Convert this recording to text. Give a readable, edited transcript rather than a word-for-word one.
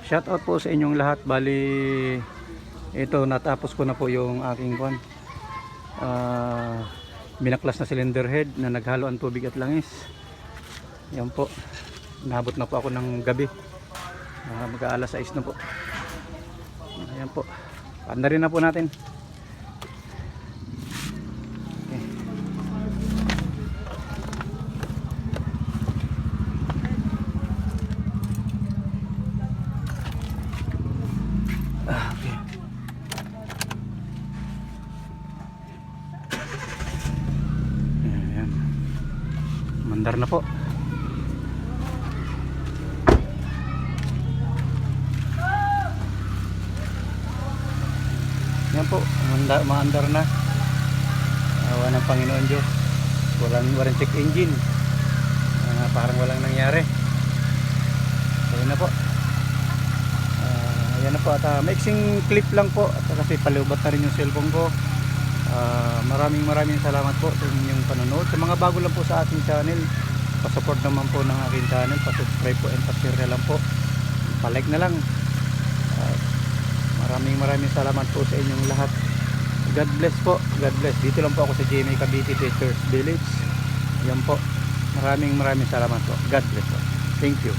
Shout out po sa inyong lahat. Bali ito, natapos ko na po yung aking kwan. Binaklas na cylinder head na naghalo ang tubig at langis. Yan po. Nabot na po ako ng gabi. Mag-aalas 6 na po. Ayan po. Paanda rin na po natin. Okay. Okay. Ayan. Mandar na po. Yan po, maandar na. Awa ng Panginoon Diyos. Walang check engine. Parang walang nangyari. So yun na po. Ayan na po. At mixing clip lang po. At kasi palubat na rin yung cellphone ko. Maraming salamat po sa inyong panonood. Sa mga bago lang po sa ating channel, pasupport naman po ng aking channel. Pasubscribe po and pa-share na lang po. Pa-like na lang. Maraming salamat po sa inyong lahat. God bless po. God bless. Dito lang po ako sa GMA Cavite Teachers Village. Yan po. Maraming salamat po. God bless po. Thank you.